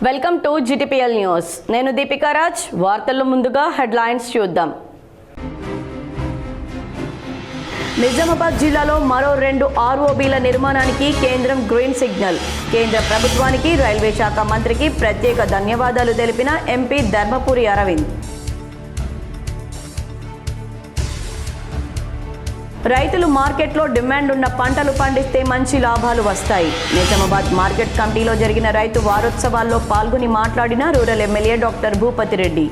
Welcome to GTPL news. నేను దీపికా రాజ్. వార్తల్లో ముందుగా హెడ్లైన్స్ చూద్దాం. నిజామాబాద్ జిల్లాలో మరో 2 ఆర్ఓబీల నిర్మాణానికి కేంద్రం గ్రీన్ సిగ్నల్. కేంద్ర ప్రభుత్వానికి రైల్వే శాఖ మంత్రికి ప్రత్యేక ధన్యవాదాలు తెలిపిన ఎంపీ ధర్మపురి అరవింద్. రైతులు మార్కెట్లో డిమాండ్ ఉన్న పంటలు పండిస్తే మంచి లాభాలు వస్తాయి. నిజామాబాద్ మార్కెట్ కమిటీలో జరిగిన రైతు వారోత్సవాల్లో పాల్గొని మాట్లాడిన rural MLA doctor Bhupathi Reddy.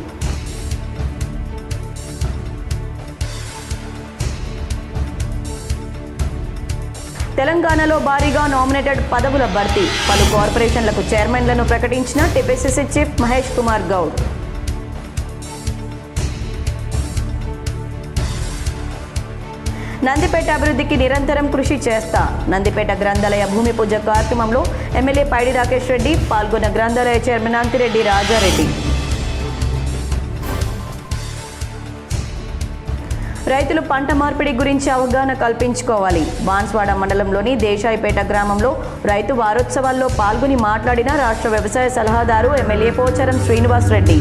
తెలంగాణలో భారీగా నామినేటెడ్ పదవుల భర్తీ. పలు కార్పొరేషన్లకు చైర్మన్లను ప్రకటించిన టీపీసీసీ చీఫ్ మహేష్ కుమార్ గౌడ్. నందిపేట అభివృద్ధికి నిరంతరం కృషి చేస్తా. నందిపేట గ్రంథాలయ భూమి పూజ కార్యక్రమంలో ఎమ్మెల్యే పైడి రాకేష్ రెడ్డి పాల్గొన్న గ్రంథాలయ చైర్మన్ అంతిరెడ్డి రాజారెడ్డి. రైతులు పంట మార్పిడి గురించి అవగాహన కల్పించుకోవాలి. బాన్స్వాడ మండలంలోని దేశాయిపేట గ్రామంలో రైతు వారోత్సవాల్లో పాల్గొని మాట్లాడిన రాష్ట్ర వ్యవసాయ సలహాదారు ఎమ్మెల్యే పోచారం శ్రీనివాస్ రెడ్డి.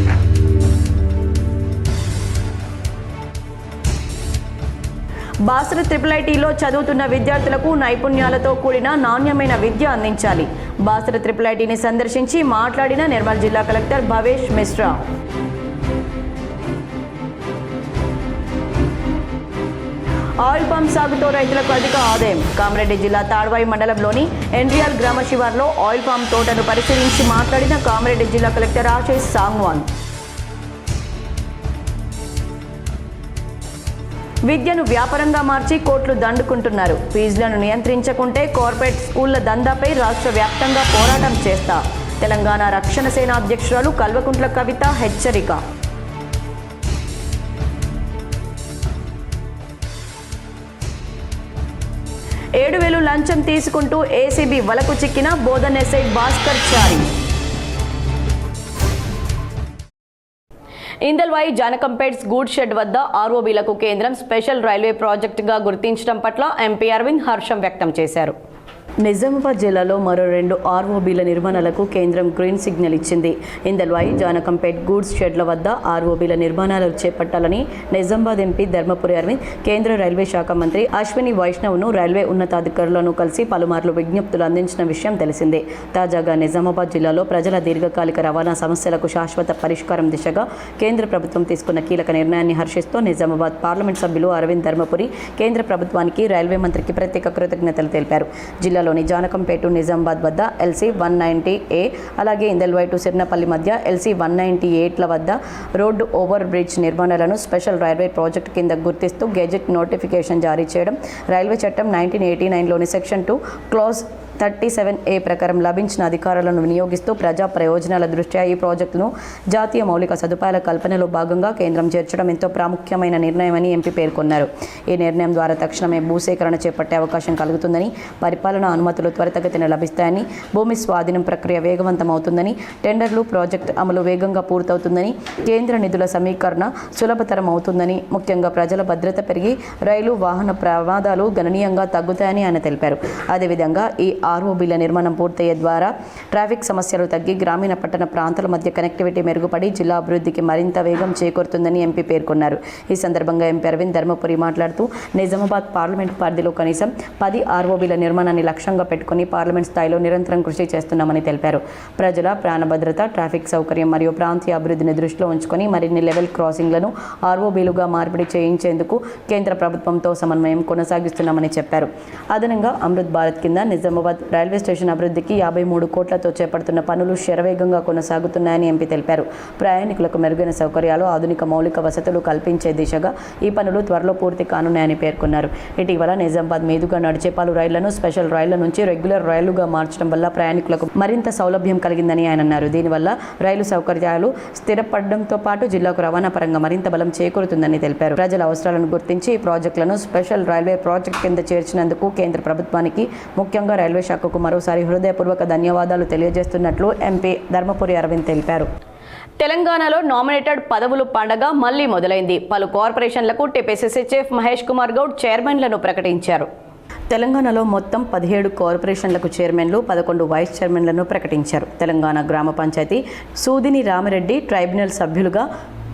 బాసర IIITలో చదువుతున్న విద్యార్థులకు నైపుణ్యాలతో కూడిన నాణ్యమైన విద్య అందించాలి. బాసర IIITని సందర్శించి మాట్లాడిన నిర్మల్ జిల్లా collector Bhavesh Mishra. Oil palm సాగుతో రైతులకు అధిక ఆదాయం. కామారెడ్డి జిల్లా తాడ్వాయి మండలంలోని ఎన్రియాల్ గ్రామ శివార్లో ఆయిల్ పామ్ తోటను పరిశీలించి మాట్లాడిన కామారెడ్డి జిల్లా కలెక్టర్ ఆశీష్ సాంగ్వాన్. విద్యను వ్యాపారంగా మార్చి కోట్లు దండుకుంటున్నారు. ఫీజులను నియంత్రించకుంటే కార్పొరేట్ స్కూళ్ల దందాపై రాష్ట్ర వ్యాప్తంగా పోరాటం చేస్తా. తెలంగాణ రక్షణ సేన అధ్యక్షురాలు కల్వకుంట్ల కవిత హెచ్చరిక. $7,000 లంచం తీసుకుంటూ ఏసీబీ వలకు చిక్కిన బోధన్ ఎస్ఐ భాస్కర్ చారి. ఇందల్వాయి జానకంపేట్ గూడ్ షెడ్ వద్ద ఆర్ఓబీలకు కేంద్రం స్పెషల్ రైల్వే ప్రాజెక్టుగా గుర్తించడం పట్ల ఎంపీ అరవింద్ హర్షం వ్యక్తం చేశారు. నిజామాబాద్ జిల్లాలో మరో 2 ఆర్ఓబీల నిర్మాణాలకు కేంద్రం గ్రీన్ సిగ్నల్ ఇచ్చింది. ఇందల్వాయి జానకంపేట్ గూడ్స్ షెడ్ల వద్ద ఆర్ఓబీల నిర్మాణాలు చేపట్టాలని నిజామాబాద్ ఎంపీ ధర్మపురి అరవింద్ కేంద్ర రైల్వే శాఖ మంత్రి అశ్విని వైష్ణవ్ను రైల్వే ఉన్నతాధికారులను కలిసి పలుమార్లు విజ్ఞప్తులు అందించిన విషయం తెలిసిందే. తాజాగా నిజామాబాద్ జిల్లాలో ప్రజల దీర్ఘకాలిక రవాణా సమస్యలకు శాశ్వత పరిష్కారం దిశగా కేంద్ర ప్రభుత్వం తీసుకున్న కీలక నిర్ణయాన్ని హర్షిస్తూ నిజామాబాద్ పార్లమెంట్ సభ్యులు అరవింద్ ధర్మపురి కేంద్ర ప్రభుత్వానికి రైల్వే మంత్రికి ప్రత్యేక కృతజ్ఞతలు తెలిపారు. జిల్లాలోని జానకంపేట నిజామాబాద్ వద్ద LC 190A అలాగే ఇందల్వాయి టు సిర్నపల్లి మధ్య LC 198ల వద్ద రోడ్డు ఓవర్ బ్రిడ్జ్ నిర్మాణాలను స్పెషల్ రైల్వే ప్రాజెక్టు కింద గుర్తిస్తూ గెజెట్ నోటిఫికేషన్ జారీ చేయడం, రైల్వే చట్టం 1989లోని సెక్షన్ 2 క్లాజ్ 37A ప్రకారం లభించిన అధికారాలను వినియోగిస్తూ ప్రజా ప్రయోజనాల దృష్ట్యా ఈ ప్రాజెక్టును జాతీయ మౌలిక సదుపాయాల కల్పనలో భాగంగా కేంద్రం చేర్చడం ఎంతో ప్రాముఖ్యమైన నిర్ణయమని ఎంపీ పేర్కొన్నారు. ఈ నిర్ణయం ద్వారా తక్షణమే భూసేకరణ చేపట్టే అవకాశం కలుగుతుందని, పరిపాలనా అనుమతులు త్వరితగతిన లభిస్తాయని, భూమి స్వాధీనం ప్రక్రియ వేగవంతమవుతుందని, టెండర్లు ప్రాజెక్టు అమలు వేగంగా పూర్తవుతుందని, కేంద్ర నిధుల సమీకరణ సులభతరం అవుతుందని, ముఖ్యంగా ప్రజల భద్రత పెరిగి రైలు వాహన ప్రమాదాలు గణనీయంగా తగ్గుతాయని ఆయన తెలిపారు. అదేవిధంగా ఈ ఆర్ఓబీల నిర్మాణం పూర్తయ్యే ద్వారా ట్రాఫిక్ సమస్యలు తగ్గి గ్రామీణ పట్టణ ప్రాంతాల మధ్య కనెక్టివిటీ మెరుగుపడి జిల్లా అభివృద్ధికి మరింత వేగం చేకూరుతుందని ఎంపీ పేర్కొన్నారు. ఈ సందర్భంగా ఎంపీ అరవింద్ ధర్మపురి మాట్లాడుతూ నిజామాబాద్ పార్లమెంట్ పరిధిలో కనీసం 10 ఆర్ఓబీల నిర్మాణాన్ని లక్ష్యంగా పెట్టుకుని పార్లమెంట్ స్థాయిలో నిరంతరం కృషి చేస్తున్నామని తెలిపారు. ప్రజల ప్రాణ భద్రత, ట్రాఫిక్ సౌకర్యం మరియు ప్రాంతీయ అభివృద్ధిని దృష్టిలో ఉంచుకొని మరిన్ని లెవెల్ క్రాసింగ్లను ఆర్ఓబీలుగా మార్పిడి చేయించేందుకు కేంద్ర ప్రభుత్వంతో సమన్వయం కొనసాగిస్తున్నామని చెప్పారు. అదనంగా అమృత్ భారత్ కింద నిజామాబాద్ రైల్వే స్టేషన్ అభివృద్ధికి 53 కోట్లతో చేపడుతున్న పనులు శరవేగంగా కొనసాగుతున్నాయని ఎంపీ తెలిపారు. ప్రయాణికులకు మెరుగైన సౌకర్యాలు, ఆధునిక మౌలిక వసతులు కల్పించే దిశగా ఈ పనులు త్వరలో పూర్తి కానున్నాయని పేర్కొన్నారు. ఇటీవల నిజామాబాద్ మీదుగా నడిచే పలు రైళ్లను స్పెషల్ రైళ్ల నుంచి రెగ్యులర్ రైళ్లుగా మార్చడం వల్ల ప్రయాణికులకు మరింత సౌలభ్యం కలిగిందని ఆయన అన్నారు. దీనివల్ల రైలు సౌకర్యాలు స్థిరపడడంతో పాటు జిల్లాకు రవాణా పరంగా మరింత బలం చేకూరుతుందని తెలిపారు. ప్రజల అవసరాలను గుర్తించి ఈ ప్రాజెక్టులను స్పెషల్ రైల్వే ప్రాజెక్టు కింద చేర్చినందుకు కేంద్ర ప్రభుత్వానికి, ముఖ్యంగా రైల్వే శాఖకు మరోసారి హృదయపూర్వక ధన్యవాదాలు తెలియజేస్తున్నట్లు ఎంపీ ధర్మపురి అరవింద్ తెలిపారు. తెలంగాణలో నామినేటెడ్ పదవులు పండగ మళ్లీ మొదలైంది. పలు కార్పొరేషన్లకు టీపీసీసీ చీఫ్ మహేష్ కుమార్ గౌడ్ చైర్మన్లను ప్రకటించారు. తెలంగాణలో మొత్తం 17 కార్పొరేషన్లకు చైర్మన్లు 11 వైస్ చైర్మన్లను ప్రకటించారు. తెలంగాణ గ్రామ పంచాయతీ సూదిని రామిరెడ్డి ట్రైబ్యునల్ సభ్యులుగా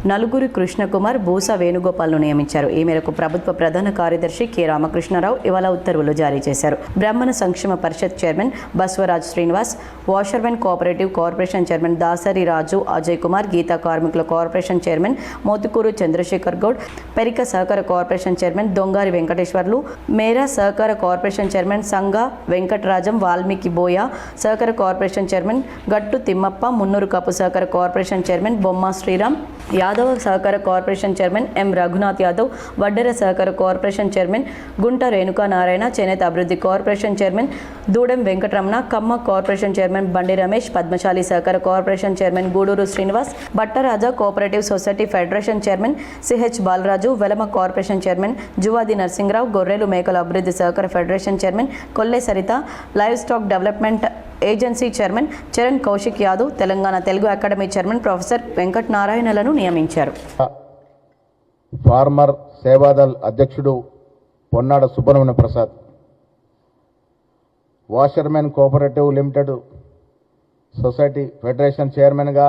నలుగురు కృష్ణకుమార్ బూసా వేణుగోపాల్ను నియమించారు. ఈ మేరకు ప్రభుత్వ ప్రధాన కార్యదర్శి కె రామకృష్ణారావు ఇవాళ ఉత్తర్వులు జారీ చేశారు. బ్రాహ్మణ సంక్షేమ పరిషత్ chairman Baswaraj Srinivas, washermen cooperative corporation chairman Dasari Raju Ajay Kumar, గీతా కార్మికుల కార్పొరేషన్ చైర్మన్ మోతుకూరు చంద్రశేఖర్ గౌడ్, పెరిక సహకార కార్పొరేషన్ చైర్మన్ దొంగారి వెంకటేశ్వర్లు, మేరా సహకార కార్పొరేషన్ చైర్మన్ సంగ వెంకటరాజం, వాల్మీకి బోయ సహకార కార్పొరేషన్ చైర్మన్ గట్టు తిమ్మప్ప, మున్నూరు కప్పు సహకార కార్పొరేషన్ చైర్మన్ బొమ్మ శ్రీరామ్, యాదవ సహకార corporation chairman M Raghunath Yadav, వడ్డెర సహకార కార్పొరేషన్ చైర్మన్ గుంట రేణుకా నారాయణ, చేనేత అభివృద్ధి కార్పొరేషన్ చైర్మన్ దూడెం వెంకటరమణ, కమ్మ కార్పొరేషన్ చైర్మన్ బండి రమేష్, పద్మశాలి సహకార corporation chairman Gudur Srinivas, బట్టరాజా cooperative society federation chairman CH Balaraju, Velama corporation chairman జువాది Narasimharao, గొర్రెలు మేకల అభివృద్ధి సహకార federation chairman కొల్లె Saritha, live stack development agency chairman Charan Kaushik Yadav, Telangana Telugu academy chairman professor Venkata నారాయణలను నియమించారు. ఫార్మర్ సేవాదల్ అధ్యక్షుడు Ponnada Subrahmanya Prasad, washermen cooperative limited society federation చైర్మన్గా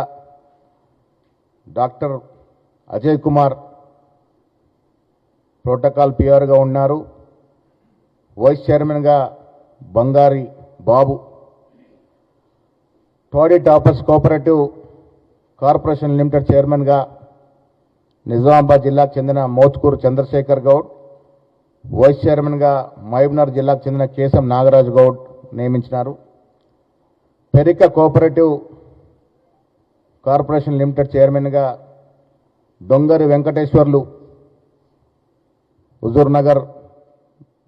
డాక్టర్ అజయ్ కుమార్ ప్రోటోకాల్ పిఆర్గా ఉన్నారు. వైస్ చైర్మన్గా Bangari Babu, toddy tappers cooperative corporation limited చైర్మన్గా నిజామాబాద్ జిల్లాకు చెందిన మోత్కూరు చంద్రశేఖర్ గౌడ్, వైస్ చైర్మన్గా మహబూబ్నగర్ జిల్లాకు చెందిన కేశం నాగరాజ్ గౌడ్ నియమించినారు. పెరిక కోఆపరేటివ్ కార్పొరేషన్ లిమిటెడ్ చైర్మన్గా దొంగరి వెంకటేశ్వర్లు హుజూర్నగర్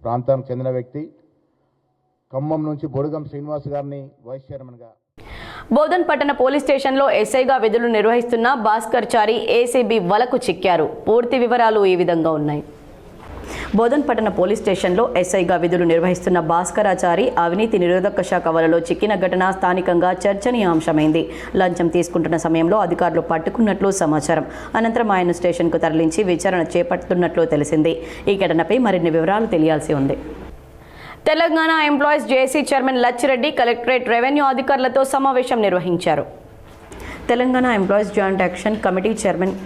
ప్రాంతానికి చెందిన వ్యక్తి. ఖమ్మం నుంచి బొడుగం శ్రీనివాస్ గారిని వైస్ చైర్మన్గా. బోధన్ పట్టణ పోలీస్ స్టేషన్లో ఎస్ఐగా విధులు నిర్వహిస్తున్న భాస్కర్ చారి ఏసీబీ వలకు చిక్కారు. పూర్తి వివరాలు ఈ విధంగా ఉన్నాయి. బోధన్ పట్టణ పోలీస్ స్టేషన్లో ఎస్ఐగా విధులు నిర్వహిస్తున్న భాస్కరాచారి అవినీతి నిరోధక శాఖ వలలో చిక్కిన ఘటన స్థానికంగా చర్చనీయాంశమైంది. లంచం తీసుకుంటున్న సమయంలో అధికారులు పట్టుకున్నట్లు సమాచారం. అనంతరం ఆయన స్టేషన్కు తరలించి విచారణ చేపడుతున్నట్లు తెలిసింది. ఈ ఘటనపై మరిన్ని వివరాలు తెలియాల్సి ఉంది. Telangana employees JAC chairman Lachireddy collectorate revenue అధికారులతో సమావేశం నిర్వహించారు. Telangana employees joint action committee chairman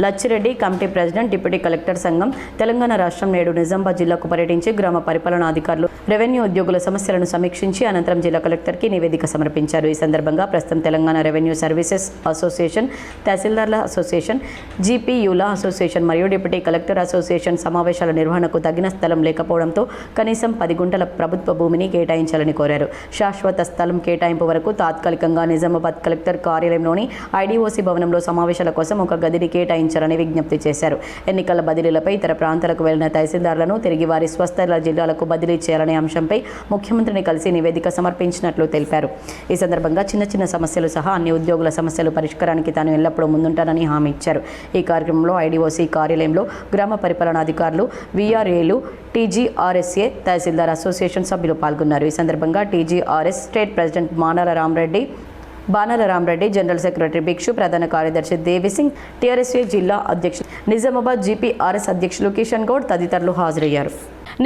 Lachireddy, committee president, deputy collector సంఘం తెలంగాణ రాష్ట్రం నేడు నిజామాబాద్ జిల్లాకు పర్యటించి గ్రామ పరిపాలనా అధికారులు, రెవెన్యూ ఉద్యోగుల సమస్యలను సమీక్షించి అనంతరం జిల్లా కలెక్టర్కి నివేదిక సమర్పించారు. ఈ సందర్భంగా ప్రస్తుతం తెలంగాణ రెవెన్యూ సర్వీసెస్ అసోసియేషన్, తహసీల్దార్ల అసోసియేషన్, జీపీయూల అసోసియేషన్ మరియు డిప్యూటీ కలెక్టర్ అసోసియేషన్ సమావేశాల నిర్వహణకు తగిన స్థలం లేకపోవడంతో కనీసం 10 గుంటల ప్రభుత్వ భూమిని కేటాయించాలని కోరారు. శాశ్వత స్థలం కేటాయింపు వరకు తాత్కాలికంగా నిజామాబాద్ కలెక్టర్ కార్యాలయంలోని ఐడీఓసీ భవనంలో సమావేశాల కోసం ఒక గదిని కేటాయించాలని విజ్ఞప్తి చేశారు. ఎన్నికల బదిలీలపై ఇతర ప్రాంతాలకు వెళ్లిన తహసీల్దార్లను తిరిగి వారి స్వస్థల జిల్లాలకు బదిలీ చేయాలనే అంశంపై ముఖ్యమంత్రిని కలిసి నివేదిక సమర్పించినట్లు తెలిపారు. ఈ సందర్భంగా చిన్న చిన్న సమస్యలు సహా అన్ని ఉద్యోగుల సమస్యలు పరిష్కారానికి తాను ఎల్లప్పుడూ ముందుంటానని హామీ ఇచ్చారు. ఈ కార్యక్రమంలో ఐడీఓసీ కార్యాలయంలో గ్రామ పరిపాలనాధికారులు, వీఆర్ఏలు, టీజీఆర్ఎస్ఏ, తహసీల్దార్ అసోసియేషన్ సభ్యులు పాల్గొన్నారు. ఈ సందర్భంగా టీజీఆర్ఎస్ స్టేట్ ప్రెసిడెంట్ బాణాల రామరెడ్డి, జనరల్ సెక్రటరీ భిక్షు, ప్రధాన కార్యదర్శి దేవిసింగ్, టీఆర్ఎస్ఏ జిల్లా అధ్యక్షులు నిజామాబాద్ జీపీఆర్ఎస్ అధ్యక్షులు కిషన్ గౌడ్ తదితరులు హాజరయ్యారు.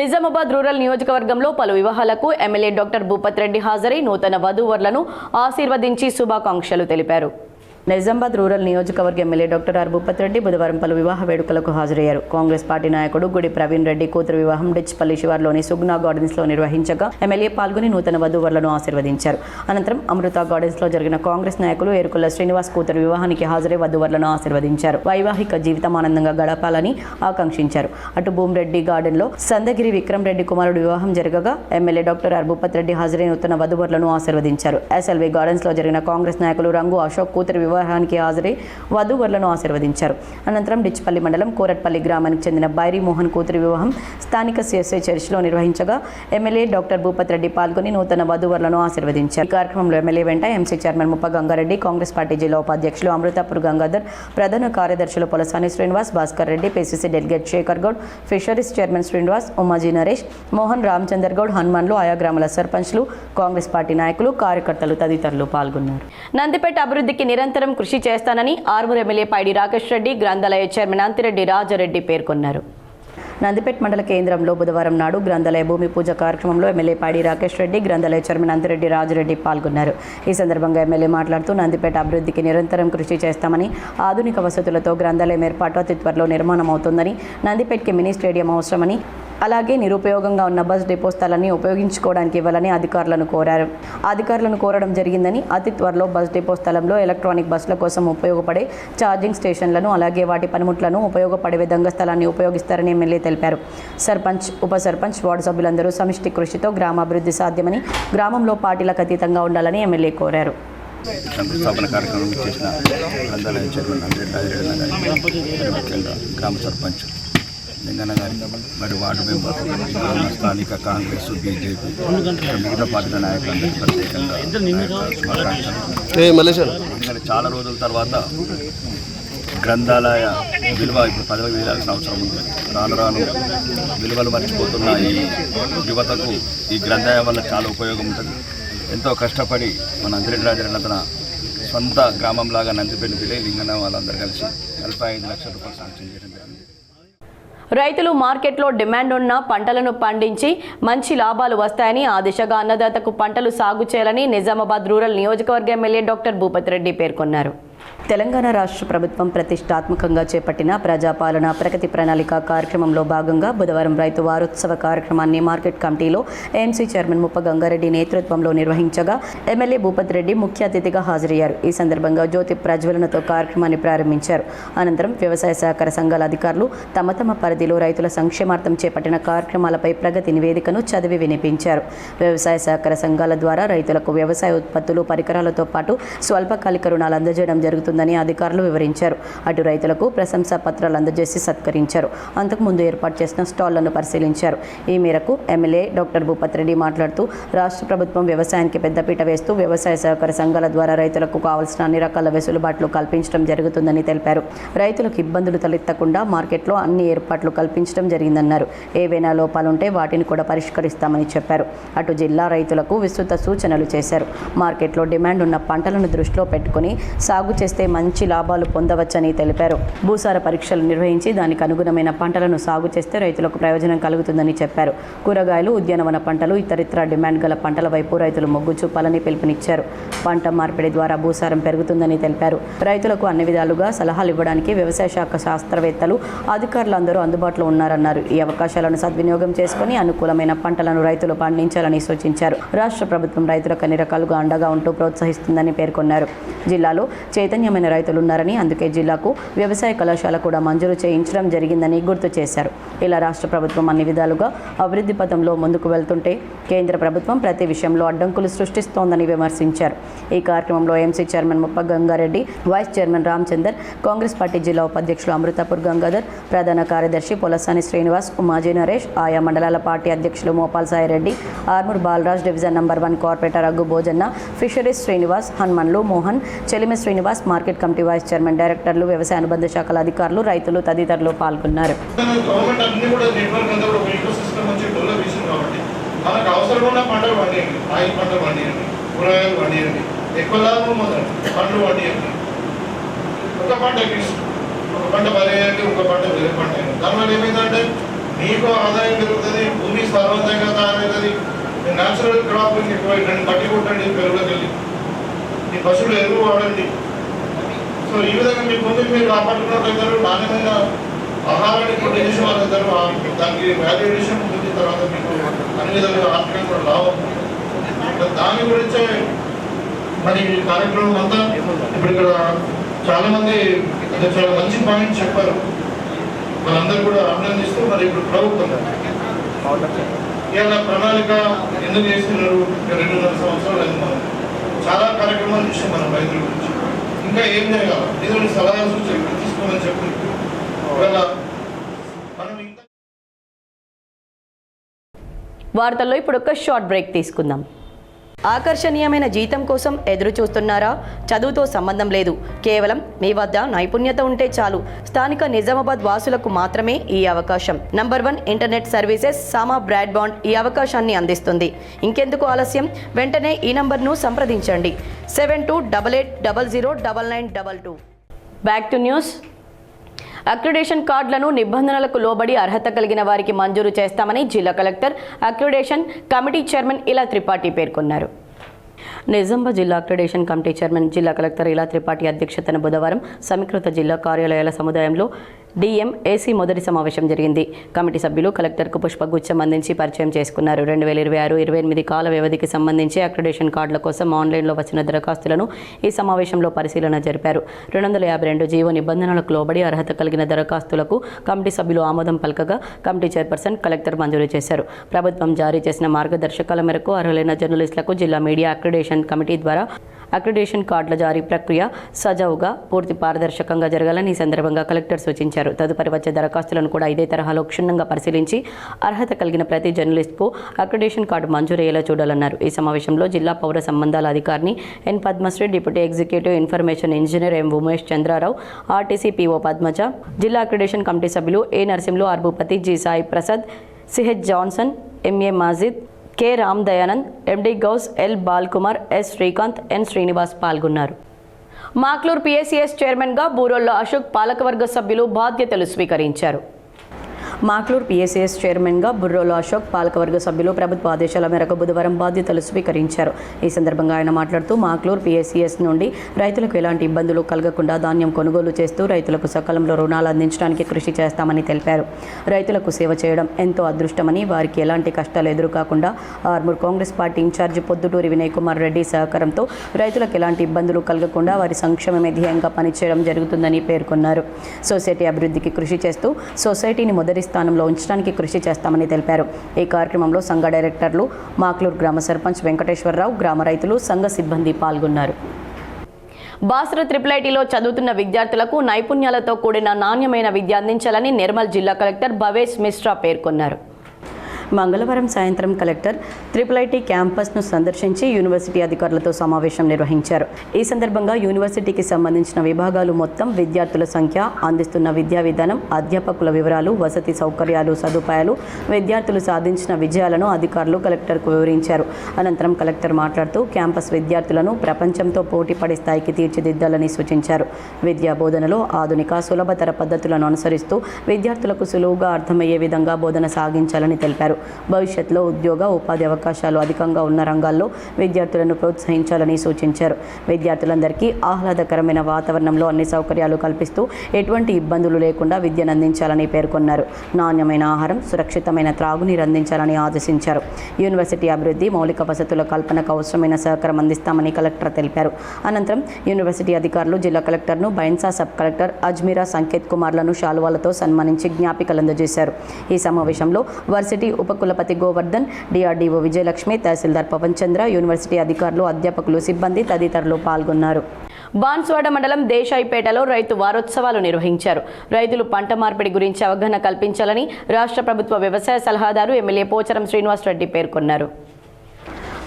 నిజామాబాద్ రూరల్ నియోజకవర్గంలో పలు వివాహాలకు ఎమ్మెల్యే డాక్టర్ భూపత్ రెడ్డి హాజరై నూతన వధూవరులను ఆశీర్వదించి శుభాకాంక్షలు తెలిపారు. నిజామాబాద్ రూరల్ నియోజకవర్గ MLA doctor R Bhupath Reddy బుధవారం పలు వివాహ వేడుకలకు హాజరయ్యారు. కాంగ్రెస్ పార్టీ నాయకుడు గుడి ప్రవీణ్ రెడ్డి కూతురు వివాహం డిచ్పల్లి శివార్లోని సుగ్నా గార్డెన్స్లో నిర్వహించగా ఎమ్మెల్యే పాల్గొని నూతన వధూవరులను ఆశీర్వదించారు. అనంతరం అమృత గార్డెన్స్లో జరిగిన కాంగ్రెస్ నాయకులు ఏరుకుల శ్రీనివాస్ కూతురు వివాహానికి హాజరై వధూవరులను ఆశీర్వదించారు. వైవాహిక జీవితం ఆనందంగా గడపాలని ఆకాంక్షించారు. అటు భూమిరెడ్డి గార్డెన్లో సందగిరి విక్రమ్ రెడ్డి కుమారుడు వివాహం జరగగా MLA doctor R Bhupath Reddy హాజరై నూతన వధూవరులను ఆశీర్వదించారు. ఎస్ఎల్వి గార్డెన్స్లో జరిగిన కాంగ్రెస్ నాయకులు రంగు అశోక్ కూతురు వివాహానికి హాజరై వధూవరులను ఆశీర్వదించారు. అనంతరం డిచ్పల్లి మండలం కోరట్పల్లి గ్రామానికి చెందిన బైరి మోహన్ కూతురు వివాహం స్థానిక సిఎస్ఐ చర్చిలో నిర్వహించగా ఎమ్మెల్యే డాక్టర్ భూపత్ రెడ్డి పాల్గొని నూతన వధూవరులను ఆశీర్వదించారు. ఈ కార్యక్రమంలో ఎమ్మెల్యే వెంట MC chairman Muppa Gangareddy, Congress party జిల్లా ఉపాధ్యక్షులు అమృతాపూర్ గంగాధర్, ప్రధాన కార్యదర్శులు Polasani Srinivas, Bhaskar Reddy, PCC delegate Shekar Goud, fisheries chairman Srinivas, Umaji Naresh, Mohan Ramachander Goud, Hanumanlu, ఆయా గ్రామాల సర్పంచ్లు, కాంగ్రెస్ పార్టీ నాయకులు, కార్యకర్తలు తదితరులు పాల్గొన్నారు. నందిపేట అభివృద్ధికి నిరంతరం కృషి చేస్తానని ఆర్మూర్ ఎమ్మెల్యే పైడి రాకేష్ రెడ్డి, గ్రంథాలయ చైర్మన్ అంతిరెడ్డి రాజారెడ్డి పేర్కొన్నారు. నందిపేట మండల కేంద్రంలో బుధవారం నాడు గ్రంథాలయ భూమి పూజ కార్యక్రమంలో ఎమ్మెల్యే పాడి రాకేష్ రెడ్డి, గ్రంథాలయ చైర్మన్ అంతిరెడ్డి రాజరెడ్డి పాల్గొన్నారు. ఈ సందర్భంగా ఎమ్మెల్యే మాట్లాడుతూ నందిపేట అభివృద్ధికి నిరంతరం కృషి చేస్తామని, ఆధునిక వసతులతో గ్రంథాలయం ఏర్పాటు అతి త్వరలో నిర్మాణం అవుతుందని, నందిపేటకి మినీ స్టేడియం అవసరమని, అలాగే నిరుపయోగంగా ఉన్న బస్ డిపో స్థలాన్ని ఉపయోగించుకోవడానికి ఇవ్వాలని అధికారులను కోరారు. అధికారులను కోరడం జరిగిందని, అతి త్వరలో బస్ డిపో స్థలంలో ఎలక్ట్రానిక్ బస్సుల కోసం ఉపయోగపడే ఛార్జింగ్ స్టేషన్లను, అలాగే వాటి పనిముట్లను ఉపయోగపడే విధంగా స్థలాన్ని ఉపయోగిస్తారని ఎమ్మెల్యే తెలిపారు. సర్పంచ్, ఉప సర్పంచ్, వార్డు సభ్యులందరూ సమిష్టి కృషితో గ్రామాభివృద్ధి సాధ్యమని, గ్రామంలో పార్టీలకు అతీతంగా ఉండాలని ఎమ్మెల్యే కోరారు. శంకుస్థాపన కార్యక్రమం చేసిన గ్రంథాలయ చైర్మన్ ముఖ్యంగా గ్రామ సర్పంచ్ లింగన్న గారి మరి వార్డు మెంబర్, స్థానిక కాంగ్రెస్, బీజేపీ, మిగతా పార్టీల నాయకులందరికీ ప్రత్యేకంగా ఎందుకంటే చాలా రోజుల తర్వాత గ్రంథాలయ విలువ ఇప్పుడు ప్రజలకు వేయాల్సిన అవసరం ఉంది. రాను రాను విలువలు మర్చిపోతున్న ఈ యువతకు ఈ గ్రంథాలయం వల్ల చాలా ఉపయోగం ఉంటుంది. ఎంతో కష్టపడి మన అంతిరెడ్డి రాజరెడ్డి తన సొంత గ్రామంలాగా నందిపేట విలేజ్ లింగన్న వాళ్ళందరూ కలిసి 45 లక్షల రూపాయలు శాంక్షన్ చేయడం జరిగింది. రైతులు మార్కెట్లో డిమాండ్ ఉన్న పంటలను పండించి మంచి లాభాలు వస్తాయని, ఆ దిశగా అన్నదాతకు పంటలు సాగు చేయాలని నిజామాబాద్ రూరల్ నియోజకవర్గ ఎమ్మెల్యే డాక్టర్ భూపతి రెడ్డి పేర్కొన్నారు. తెలంగాణ రాష్ట్ర ప్రభుత్వం ప్రతిష్టాత్మకంగా చేపట్టిన ప్రజాపాలన ప్రగతి ప్రణాళిక కార్యక్రమంలో భాగంగా బుధవారం రైతు వారోత్సవ కార్యక్రమాన్ని మార్కెట్ కమిటీలో ఏఎంసీ చైర్మన్ ముప్ప గంగారెడ్డి నేతృత్వంలో నిర్వహించగా ఎమ్మెల్యే భూపతి రెడ్డి ముఖ్య అతిథిగా హాజరయ్యారు. ఈ సందర్భంగా జ్యోతి ప్రజ్వలనతో కార్యక్రమాన్ని ప్రారంభించారు. అనంతరం వ్యవసాయ సహకార సంఘాల అధికారులు తమ తమ పరిధిలో రైతుల సంక్షేమార్థం చేపట్టిన కార్యక్రమాలపై ప్రగతి నివేదికను చదివి వినిపించారు. వ్యవసాయ సహకార సంఘాల ద్వారా రైతులకు వ్యవసాయ ఉత్పత్తులు, పరికరాలతో పాటు స్వల్పకాలిక రుణాలు అందజేయడం జరుగుతుందని అధికారులు వివరించారు. అటు రైతులకు ప్రశంసా పత్రాలు అందజేసి సత్కరించారు. అంతకుముందు ఏర్పాటు చేసిన స్టాళ్లను పరిశీలించారు. ఈ మేరకు ఎమ్మెల్యే డాక్టర్ భూపతి రెడ్డి మాట్లాడుతూ రాష్ట్ర ప్రభుత్వం వ్యవసాయానికి పెద్దపీట వేస్తూ వ్యవసాయ సహకార సంఘాల ద్వారా రైతులకు కావాల్సిన అన్ని రకాల వెసులుబాట్లు కల్పించడం జరుగుతుందని తెలిపారు. రైతులకు ఇబ్బందులు తలెత్తకుండా మార్కెట్లో అన్ని ఏర్పాట్లు కల్పించడం జరిగిందన్నారు. ఏవైనా లోపాలుంటే వాటిని కూడా పరిష్కరిస్తామని చెప్పారు. అటు జిల్లా రైతులకు విస్తృత సూచనలు చేశారు. మార్కెట్లో డిమాండ్ ఉన్న పంటలను దృష్టిలో పెట్టుకుని సాగు చేస్తే మంచి లాభాలు పొందవచ్చని తెలిపారు. భూసార పరీక్షలు నిర్వహించి దానికి అనుగుణమైన పంటలను సాగు చేస్తే రైతులకు ప్రయోజనం కలుగుతుందని చెప్పారు. కూరగాయలు, ఉద్యానవన పంటలు, ఇతరితర డిమాండ్ గల పంటల వైపు రైతులు మొగ్గు చూపాలని పిలుపునిచ్చారు. పంట మార్పిడి ద్వారా భూసారం పెరుగుతుందని తెలిపారు. రైతులకు అన్ని విధాలుగా సలహాలు ఇవ్వడానికి వ్యవసాయ శాఖ శాస్త్రవేత్తలు, అధికారులు అందరూ అందుబాటులో ఉన్నారన్నారు. ఈ అవకాశాలను సద్వినియోగం చేసుకుని అనుకూలమైన పంటలను రైతులు పండించాలని సూచించారు. రాష్ట్ర ప్రభుత్వం రైతులకు అన్ని రకాలుగా అండగా ఉంటూ ప్రోత్సహిస్తుందని పేర్కొన్నారు. జిల్లాలో చైతన్యమైన రైతులున్నారని, అందుకే జిల్లాకు వ్యవసాయ కళాశాల కూడా మంజూరు చేయించడం జరిగిందని గుర్తు చేశారు. ఇలా రాష్ట్ర ప్రభుత్వం అన్ని విధాలుగా అభివృద్ధి పథంలో ముందుకు వెళ్తుంటే కేంద్ర ప్రభుత్వం ప్రతి విషయంలో అడ్డంకులు సృష్టిస్తోందని విమర్శించారు. ఈ కార్యక్రమంలో MC chairman Muppa Gangareddy, vice chairman Ramachandar, Congress party జిల్లా ఉపాధ్యక్షులు అమృతాపూర్ గంగాధర్, ప్రధాన కార్యదర్శి పొలసాని శ్రీనివాస్, ఉమాజీ నరేష్, ఆయా మండలాల పార్టీ అధ్యక్షులు Mopal Saireddy, Armoor Balaraj, division number 1 corporator Aggu Bhojanna, fisheries Srinivas, Hanmanlu Mohan, Chelime Srinivas, market committee vice chairman, డైరెక్టర్లు, వ్యవసాయ అనుబంధ శాఖల అధికారులు, రైతులు తదితరులు పాల్గొన్నారు. మనకు అవసరం ఉన్న పంటలు పండియండి, ఆయిల్ పంటలు పండియండి, కూరగాయలు పండియండి, ఎక్కువ లాభం పంటలు పండియండి. ఒక పంట ఒక పంట పరేయండి, ఒక పంట వేరే పంట వేయండి. దానివల్ల ఏమైందంటే మీకు ఆదాయం పెరుగుతుంది, భూమి సార్వత్రికంగా తయారవుతుంది. న్యాచురల్ క్రాపింగ్ ఎక్కువ బట్టి కొట్టండి, పెరుగుదల ఈ పశువులు ఎరువు వాడండి. సో ఈ విధంగా మీ భూమిని మీరు కాపాడుకున్నట్లయితారు. నాణ్యమైన ఆహారాన్ని ప్రొడ్యూస్ చేసే వాళ్ళందరూ దానికి వాల్యుయేషన్ ఉంటుంది. తర్వాత మీకు అన్ని విధాలుగా ఆర్థికంగా కూడా లాభం. దాని గురించే మరి ఈ కార్యక్రమం అంతా ఇప్పుడు ఇక్కడ చాలా మంది చాలా మంచి పాయింట్స్ చెప్పారు. వాళ్ళందరూ కూడా అభినందిస్తూ మరి ఇప్పుడు ప్రభుత్వం ఇలా ప్రణాళిక ఎందుకు చేస్తున్నారు? 2.5 సంవత్సరాలు అయింది. మనం చాలా కార్యక్రమాలు చూసాం మనం రైతుల గురించి. ఇంకా ఏం చేయాలి? నిధులు సలహా సూచనలు తీసుకోమని చెప్పి వార్తల్లో ఇప్పుడు ఒక షార్ట్ బ్రేక్ తీసుకుందాం. ఆకర్షణీయమైన జీతం కోసం ఎదురు చూస్తున్నారా? చదువుతో సంబంధం లేదు, కేవలం మీ వద్ద నైపుణ్యత ఉంటే చాలు. స్థానిక నిజామాబాద్ వాసులకు మాత్రమే ఈ అవకాశం. నంబర్ 1 ఇంటర్నెట్ సర్వీసెస్ సామా బ్రాడ్బ్యాండ్ ఈ అవకాశాన్ని అందిస్తుంది. ఇంకెందుకు ఆలస్యం? వెంటనే ఈ నంబర్ను సంప్రదించండి 7288009992. Back to news. అక్రిడేషన్ కార్డులను నిబంధనలకు లోబడి అర్హత కలిగిన వారికి మంజూరు చేస్తామని జిల్లా కలెక్టర్, అక్రిడేషన్ కమిటీ చైర్మన్ ఇలా త్రిపాఠి పేర్కొన్నారు. నిజామాబాద్ జిల్లా అక్రిడేషన్ కమిటీ చైర్మన్ జిల్లా కలెక్టర్ ఇలా త్రిపాఠి అధ్యక్షతన బుధవారం సమీకృత జిల్లా కార్యాలయాల సముదాయంలో డిఎంఏసీ మొదటి సమావేశం జరిగింది. కమిటీ సభ్యులు కలెక్టర్కు పుష్పగుచ్చం అందించి పరిచయం చేసుకున్నారు. 2026-28 కాల వ్యవధికి సంబంధించి అక్రిడేషన్ కార్డుల కోసం ఆన్లైన్లో వచ్చిన దరఖాస్తులను ఈ సమావేశంలో పరిశీలన జరిపారు. 252 జీవో నిబంధనలకు లోబడి అర్హత కలిగిన దరఖాస్తులకు కమిటీ సభ్యులు ఆమోదం పలకగా కమిటీ చైర్పర్సన్ కలెక్టర్ మంజూరు చేశారు. ప్రభుత్వం జారీ చేసిన మార్గదర్శకాల మేరకు అర్హులైన జర్నలిస్టులకు జిల్లా మీడియా అక్రిడేషన్ కమిటీ ద్వారా అక్రిడేషన్ కార్డుల జారీ ప్రక్రియ సజావుగా, పూర్తి పారదర్శకంగా జరగాలని ఈ సందర్భంగా కలెక్టర్ సూచించారు. తదుపరి వచ్చే దరఖాస్తులను కూడా ఇదే తరహాలో క్షుణ్ణంగా పరిశీలించి అర్హత కలిగిన ప్రతి జర్నలిస్ట్కు అక్రిడేషన్ కార్డు మంజూరయ్యేలా చూడాలన్నారు. ఈ సమావేశంలో జిల్లా పౌర సంబంధాల అధికారిని N Padmashri, deputy executive information engineer M Umesh Chandrarao, RTC PO Padmaja, జిల్లా అక్రిడేషన్ కమిటీ సభ్యులు A Narasimhulu, R Bhupathi, G Sai Prasad, CH Johnson, M A Majid, K Ram Dayanand, M D Gous, L Balkumar, S Srikanth, N Srinivas పాల్గొన్నారు. మాక్లూర్ పిఎస్సిఎస్ చైర్మన్గా బూరోళ్ల అశోక్ పాలకవర్గ సభ్యులు బాధ్యతలు స్వీకరించారు. మాక్లూర్ పిఎస్సిఎస్ చైర్మన్గా బుర్రోల అశోక్ పాలకవర్గ సభ్యులు ప్రభుత్వ ఆదేశాల మేరకు బుధవారం బాధ్యతలు స్వీకరించారు. ఈ సందర్భంగా ఆయన మాట్లాడుతూ మాక్లూర్ పిఎస్సిఎస్ నుండి రైతులకు ఎలాంటి ఇబ్బందులు కలగకుండా ధాన్యం కొనుగోలు చేస్తూ రైతులకు సకాలంలో రుణాలు అందించడానికి కృషి చేస్తామని తెలిపారు. రైతులకు సేవ చేయడం ఎంతో అదృష్టమని, వారికి ఎలాంటి కష్టాలు ఎదురుకాకుండా ఆర్మూర్ కాంగ్రెస్ పార్టీ ఇన్ఛార్జి పొద్దుటూరి వినయ్ కుమార్ రెడ్డి సహకారంతో రైతులకు ఎలాంటి ఇబ్బందులు కలగకుండా వారి సంక్షేమమే ధ్యేయంగా పనిచేయడం జరుగుతుందని పేర్కొన్నారు. సొసైటీ అభివృద్ధికి కృషి చేస్తూ సొసైటీని మొదటి స్థానంలో ఉంచడానికి కృషి చేస్తామని తెలిపారు. ఈ కార్యక్రమంలో సంఘ డైరెక్టర్లు, మాక్లూర్ గ్రామ సర్పంచ్ వెంకటేశ్వరరావు, గ్రామ రైతులు, సంఘ సిబ్బంది పాల్గొన్నారు. బాసర ట్రిపుల్-ఐటీలో చదువుతున్న విద్యార్థులకు నైపుణ్యాలతో కూడిన నాణ్యమైన విద్య అందించాలని నిర్మల్ జిల్లా కలెక్టర్ భవేష్ మిశ్రా పేర్కొన్నారు. మంగళవారం సాయంత్రం కలెక్టర్ ట్రిపుల్-ఐటీ క్యాంపస్ను సందర్శించి యూనివర్సిటీ అధికారులతో సమావేశం నిర్వహించారు. ఈ సందర్భంగా యూనివర్సిటీకి సంబంధించిన విభాగాలు మొత్తం, విద్యార్థుల సంఖ్య, అందిస్తున్న విద్యా విధానం, అధ్యాపకుల వివరాలు, వసతి సౌకర్యాలు, సదుపాయాలు, విద్యార్థులు సాధించిన విజయాలను అధికారులు కలెక్టర్కు వివరించారు. అనంతరం కలెక్టర్ మాట్లాడుతూ క్యాంపస్ విద్యార్థులను ప్రపంచంతో పోటీపడే స్థాయికి తీర్చిదిద్దాలని సూచించారు. విద్యా బోధనలో ఆధునిక, సులభతర పద్ధతులను అనుసరిస్తూ విద్యార్థులకు సులువుగా అర్థమయ్యే విధంగా బోధన సాగించాలని తెలిపారు. భవిష్యత్తులో ఉద్యోగ, ఉపాధి అవకాశాలు అధికంగా ఉన్న రంగాల్లో విద్యార్థులను ప్రోత్సహించాలని సూచించారు. విద్యార్థులందరికీ ఆహ్లాదకరమైన వాతావరణంలో అన్ని సౌకర్యాలు కల్పిస్తూ ఎటువంటి ఇబ్బందులు లేకుండా విద్యను అందించాలని పేర్కొన్నారు. నాణ్యమైన ఆహారం, సురక్షితమైన త్రాగునీరు అందించాలని ఆదేశించారు. యూనివర్సిటీ అభివృద్ధి, మౌలిక వసతుల కల్పనకు అవసరమైన సహకారం అందిస్తామని కలెక్టర్ తెలిపారు. అనంతరం యూనివర్సిటీ అధికారులు జిల్లా కలెక్టర్ను, బైన్సా సబ్ కలెక్టర్ అజ్మీరా సంకేత్ కుమార్లను శాలువాలతో సన్మానించి జ్ఞాపికలు అందజేశారు. ఈ సమావేశంలో వర్సిటీ ఉపకులపతి గోవర్ధన్, డిఆర్డీఓ విజయలక్ష్మి, తహసీల్దార్ పవన్ చంద్ర, యూనివర్సిటీ అధికారులు, అధ్యాపకులు, సిబ్బంది తదితరులు పాల్గొన్నారు. బాన్స్వాడ మండలం దేశాయిపేటలో రైతు వారోత్సవాలు నిర్వహించారు. రైతులు పంట మార్పిడి గురించి అవగాహన కల్పించాలని రాష్ట్ర ప్రభుత్వ వ్యవసాయ సలహాదారు ఎమ్మెల్యే పోచారం శ్రీనివాస్ రెడ్డి పేర్కొన్నారు.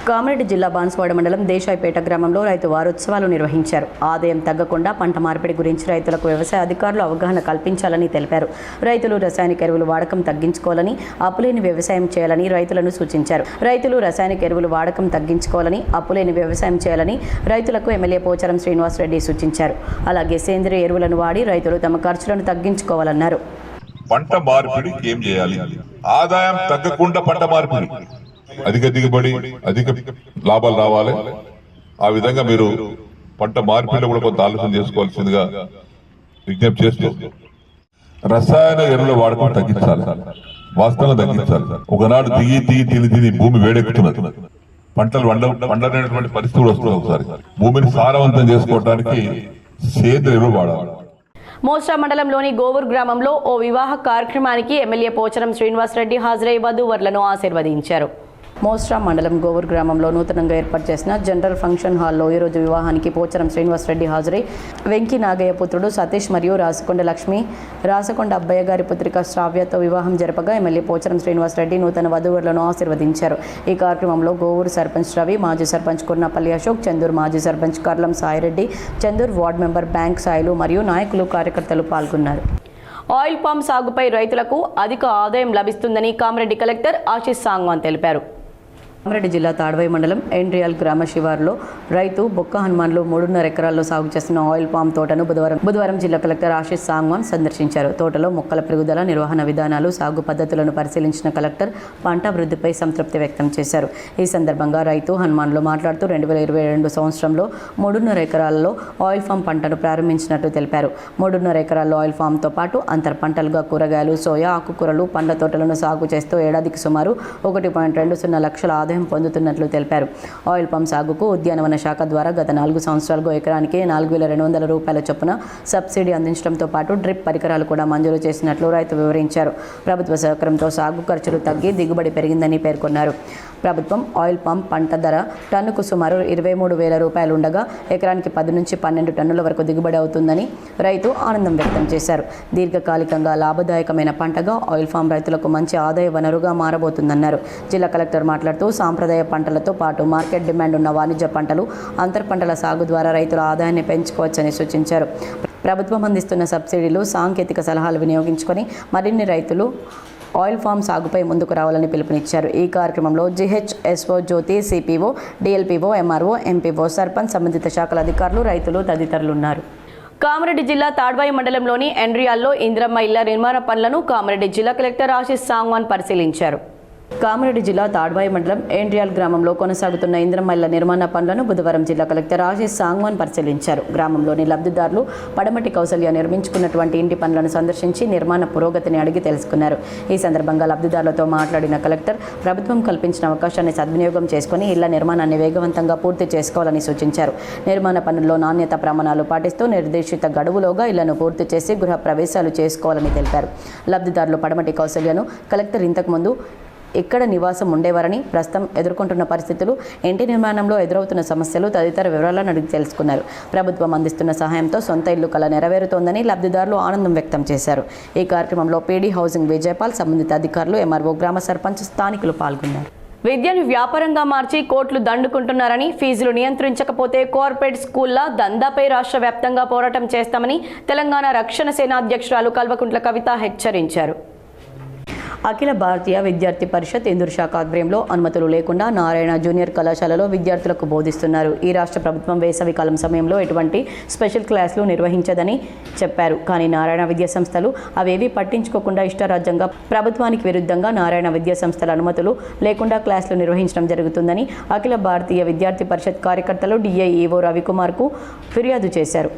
కామారెడ్డి జిల్లా బాన్స్వాడ మండలం దేశాయిపేట గ్రామంలో రైతు వారోత్సవాలు నిర్వహించారు. ఆదాయం తగ్గకుండా పంట మార్పిడి గురించి రైతులకు వ్యవసాయ అధికారులు అవగాహన కల్పించాలని తెలిపారు. రైతులు రసాయనిక ఎరువులు వాడకం తగ్గించుకోవాలని, అప్పులేని వ్యవసాయం చేయాలని రైతులను సూచించారు. రైతులు రసాయనిక ఎరువులు వాడకం తగ్గించుకోవాలని, అప్పులేని వ్యవసాయం చేయాలని రైతులకు ఎమ్మెల్యే పోచారం శ్రీనివాస్ రెడ్డి సూచించారు. అలాగే సేంద్రియ ఎరువులను వాడి రైతులు తమ ఖర్చులను తగ్గించుకోవాలన్నారు. పంట మార్పిడి ఏం చేయాలి? ఆదాయం తగ్గకుండా పంట మార్పిడి, అధిక దిగుబడి, అధిక లాభాలు రావాలి. ఆ విధంగా మీరు పంట మార్పిడిలో కూడా కొంత ఆలోచన చేసుకోవాల్సిందిగా విజ్ఞప్తి చేస్తూ, రసాయన ఎరువుల వాడకం తగ్గించాలి, వాస్తవంగా తగ్గించాలి. ఒకనాడు తిని భూమి వేడెక్కుతున్నది, పంటలు వండలేనటువంటి పరిస్థితి కూడా వస్తుంది. ఒకసారి భూమిని సారవంతం చేసుకోవడానికి సేంద్రియ ఎరువులు వాడాలి. మోస్రా మండలంలోని గోవూర్ గ్రామంలో ఓ వివాహ కార్యక్రమానికి ఎమ్మెల్యే పోచారం శ్రీనివాస్ రెడ్డి హాజరై వధూవరులను ఆశీర్వదించారు. మోస్రా మండలం గోవూర్ గ్రామంలో నూతనంగా ఏర్పాటు చేసిన జనరల్ ఫంక్షన్ హాల్లో ఈరోజు వివాహానికి పోచారం శ్రీనివాస్ రెడ్డి హాజరై వెంకీ నాగయ్య పుత్రుడు సతీష్ మరియు రాసకొండ లక్ష్మి, రాసకొండ అబ్బయ్య గారి పుత్రిక శ్రావ్యతో వివాహం జరపగా ఎమ్మెల్యే పోచారం శ్రీనివాస్ రెడ్డి నూతన వధూవరులను ఆశీర్వదించారు. ఈ కార్యక్రమంలో గోవూరు సర్పంచ్ రవి, మాజీ సర్పంచ్ కుర్నపల్లి అశోక్, చందూర్ మాజీ sarpanch Karlam Saireddy, Chandur ward member bank Sailu మరియు నాయకులు, కార్యకర్తలు పాల్గొన్నారు. ఆయిల్ పామ్ సాగుపై రైతులకు అధిక ఆదాయం లభిస్తుందని కామారెడ్డి కలెక్టర్ ఆశీష్ సాంగ్వాన్ తెలిపారు. కామారెడ్డి జిల్లా తాడ్వాయి మండలం ఎండ్రియాల్ గ్రామ శివారులో రైతు బొక్క హనుమాన్లు 3.5 ఎకరాల్లో సాగు చేస్తున్న ఆయిల్ పామ్ తోటను బుధవారం జిల్లా కలెక్టర్ ఆశీష్ సాంగ్వాన్ సందర్శించారు. తోటలో మొక్కల పెరుగుదల, నిర్వహణ విధానాలు, సాగు పద్ధతులను పరిశీలించిన కలెక్టర్ పంట అభివృద్ధిపై సంతృప్తి వ్యక్తం చేశారు. ఈ సందర్భంగా రైతు హనుమాన్లు మాట్లాడుతూ 2022 సంవత్సరంలో 3.5 ఎకరాల్లో ఆయిల్ ఫామ్ పంటను ప్రారంభించినట్లు తెలిపారు. 3.5 ఎకరాల్లో ఆయిల్ ఫామ్తో పాటు అంతర్ పంటలుగా కూరగాయలు, సోయా, ఆకుకూరలు, పండ్ల తోటలను సాగు చేస్తూ ఏడాదికి సుమారు 1.20 లక్షల ఆదాయం పొందుతున్నట్లు తెలిపారు. ఆయిల్ పామ్ సాగుకు ఉద్యానవన శాఖ ద్వారా గత 4 సంవత్సరాలుగా ఎకరానికి 4,200 రూపాయల చొప్పున సబ్సిడీ అందించడంతో పాటు డ్రిప్ పరికరాలు కూడా మంజూరు చేసినట్లు రైతు వివరించారు. ప్రభుత్వ సహకారంతో సాగు ఖర్చులు తగ్గి దిగుబడి పెరిగిందని పేర్కొన్నారు. ప్రభుత్వం ఆయిల్ పామ్ పంట ధర టన్నుకు సుమారు 23,000 రూపాయలు ఉండగా ఎకరానికి 10 నుంచి 12 టన్నుల వరకు దిగుబడి అవుతుందని రైతు ఆనందం వ్యక్తం చేశారు. దీర్ఘకాలికంగా లాభదాయకమైన పంటగా ఆయిల్ ఫామ్ రైతులకు మంచి ఆదాయ వనరుగా మారబోతుందన్నారు. జిల్లా కలెక్టర్ మాట్లాడుతూ సాంప్రదాయ పంటలతో పాటు మార్కెట్ డిమాండ్ ఉన్న వాణిజ్య పంటలు, అంతర్ పంటల సాగు ద్వారా రైతుల ఆదాయాన్ని పెంచుకోవచ్చని సూచించారు. ప్రభుత్వం అందిస్తున్న సబ్సిడీలు, సాంకేతిక సలహాలు వినియోగించుకొని మరిన్ని రైతులు ఆయిల్ ఫామ్ సాగుపై ముందుకు రావాలని పిలుపునిచ్చారు. ఈ కార్యక్రమంలో GHSO Jyothi, CPO, DLPO, MRO, MPO, sarpanch, సంబంధిత శాఖల అధికారులు, రైతులు తదితరులు ఉన్నారు. కామారెడ్డి జిల్లా తాడ్వాయి మండలంలోని ఎండ్రియాల్లో ఇందిరమ్మ ఇళ్ల నిర్మాణ పనులను కామారెడ్డి జిల్లా కలెక్టర్ ఆశీష్ సాంగ్వాన్ పరిశీలించారు. కామారెడ్డి జిల్లా తాడ్వాయి మండలం ఎండ్రియాల్ గ్రామంలో కొనసాగుతున్న ఇందిరమ్మ ఇళ్ల నిర్మాణ పనులను బుధవారం జిల్లా కలెక్టర్ ఆశీష్ సాంగ్వాన్ పరిశీలించారు. గ్రామంలోని లబ్ధిదారులు పడమటి కౌశల్య నిర్మించుకున్నటువంటి ఇంటి పనులను సందర్శించి నిర్మాణ పురోగతిని అడిగి తెలుసుకున్నారు. ఈ సందర్భంగా లబ్ధిదారులతో మాట్లాడిన కలెక్టర్ ప్రభుత్వం కల్పించిన అవకాశాన్ని సద్వినియోగం చేసుకుని ఇళ్ల నిర్మాణాన్ని వేగవంతంగా పూర్తి చేసుకోవాలని సూచించారు. నిర్మాణ పనుల్లో నాణ్యత ప్రమాణాలు పాటిస్తూ నిర్దేశిత గడువులోగా ఇళ్లను పూర్తి చేసి గృహ ప్రవేశాలు చేసుకోవాలని తెలిపారు. లబ్ధిదారులు పడమటి కౌశల్యను కలెక్టర్ ఇంతకుముందు ఇక్కడ నివాసం ఉండేవారని, ప్రస్తుతం ఎదుర్కొంటున్న పరిస్థితులు, ఇంటి నిర్మాణంలో ఎదురవుతున్న సమస్యలు తదితర వివరాలను అడిగి తెలుసుకున్నారు. ప్రభుత్వం అందిస్తున్న సహాయంతో సొంత ఇల్లు కల నెరవేరుతోందని లబ్ధిదారులు ఆనందం వ్యక్తం చేశారు. ఈ కార్యక్రమంలో పీడీ హౌసింగ్ విజయపాల్, సంబంధిత అధికారులు, ఎంఆర్ఓ, గ్రామ సర్పంచ్, స్థానికులు పాల్గొన్నారు. విద్యను వ్యాపారంగా మార్చి కోట్లు దండుకుంటున్నారని, ఫీజులు నియంత్రించకపోతే కార్పొరేట్ స్కూళ్ల దందాపై రాష్ట్ర వ్యాప్తంగా పోరాటం చేస్తామని తెలంగాణ రక్షణ సేన అధ్యక్షురాలు కల్వకుంట్ల కవిత హెచ్చరించారు. అఖిల భారతీయ విద్యార్థి పరిషత్ ఇందూరు శాఖ ఆధ్వర్యంలో అనుమతులు లేకుండా నారాయణ జూనియర్ కళాశాలలో విద్యార్థులకు బోధిస్తున్నారు. ఈ రాష్ట్ర ప్రభుత్వం వేసవి కాలం సమయంలో ఎటువంటి స్పెషల్ క్లాసులు నిర్వహించదని చెప్పారు. కానీ నారాయణ విద్యా సంస్థలు అవేవి పట్టించుకోకుండా ఇష్టారాజ్యంగా ప్రభుత్వానికి విరుద్ధంగా నారాయణ విద్యా సంస్థల అనుమతులు లేకుండా క్లాసులు నిర్వహించడం జరుగుతుందని అఖిల భారతీయ విద్యార్థి పరిషత్ కార్యకర్తలు డిఐఈఓ రవికుమార్కు ఫిర్యాదు చేశారు.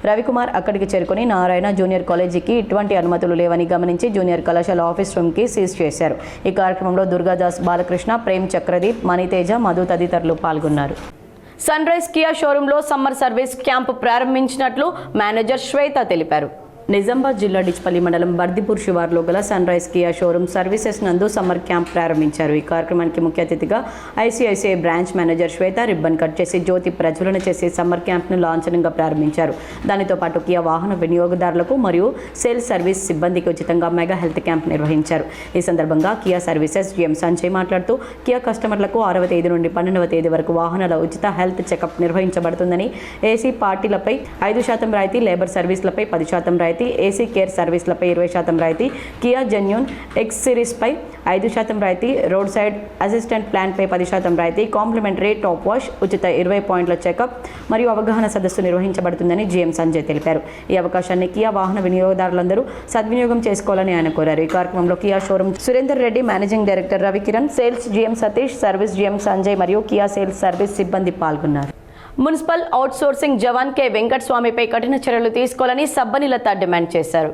రవికుమార్ అక్కడికి చేరుకుని నారాయణ జూనియర్ కాలేజీకి ఎటువంటి అనుమతులు లేవని గమనించి జూనియర్ కళాశాల ఆఫీస్ రూమ్కి సీజ్ చేశారు. ఈ కార్యక్రమంలో దుర్గాదాస్, బాలకృష్ణ, ప్రేమ్ చక్రదీప్, మణితేజ, మధు తదితరులు పాల్గొన్నారు. సన్ రైజ్ కియా షోరూంలో సమ్మర్ సర్వీస్ క్యాంపు ప్రారంభించినట్లు మేనేజర్ శ్వేత తెలిపారు. నిజామాబాద్ జిల్లా డిచ్పల్లి మండలం బర్దిపూర్ శివార్లో గల Sunrise Kia showroom services నందు సమ్మర్ క్యాంప్ ప్రారంభించారు. ఈ కార్యక్రమానికి ముఖ్య అతిథిగా ICICI branch manager Swetha ribbon cut చేసి జ్యోతి ప్రజ్వలన చేసి సమ్మర్ క్యాంప్ను లాంఛనంగా ప్రారంభించారు. దానితో పాటు కియా వాహన వినియోగదారులకు మరియు సేల్స్ సర్వీస్ సిబ్బందికి ఉచితంగా మెగా హెల్త్ క్యాంప్ నిర్వహించారు. ఈ సందర్భంగా కియా సర్వీసెస్ జిఎం సంజయ్ మాట్లాడుతూ కియా కస్టమర్లకు 6వ తేదీ నుండి 12వ తేదీ వరకు వాహనాల ఉచిత హెల్త్ చెకప్ నిర్వహించబడుతుందని, ఏసీ పార్టీలపై 5% రాయితీ, లేబర్ సర్వీసులపై 10% రాయితీ, ఏసీ కేర్ సర్వీసులపై 20% రాయితీ, కియా జెన్యూన్ ఎక్స్ సిరీస్పై 5% రాయితీ, రోడ్ సైడ్ అసిస్టెంట్ ప్లాన్పై 10% రాయితీ, కాంప్లిమెంటరీ టాప్ వాష్, ఉచిత 20 పాయింట్ల చెకప్ మరియు అవగాహన సదస్సు నిర్వహించబడుతుందని జిఎం సంజయ్ తెలిపారు. ఈ అవకాశాన్ని కియా వాహన వినియోగదారులందరూ సద్వినియోగం చేసుకోవాలని ఆయన కోరారు. ఈ కార్యక్రమంలో Kia showroom Surender Reddy, managing director Ravikiran, sales GM Satish, service GM Sanjay మరియు కియా సేల్స్ సర్వీస్ సిబ్బంది పాల్గొన్నారు. మున్సిపల్ అవుట్సోర్సింగ్ జవాన్ కె వెంకటస్వామిపై కఠిన చర్యలు తీసుకోవాలని సబ్బనిలత డిమాండ్ చేశారు.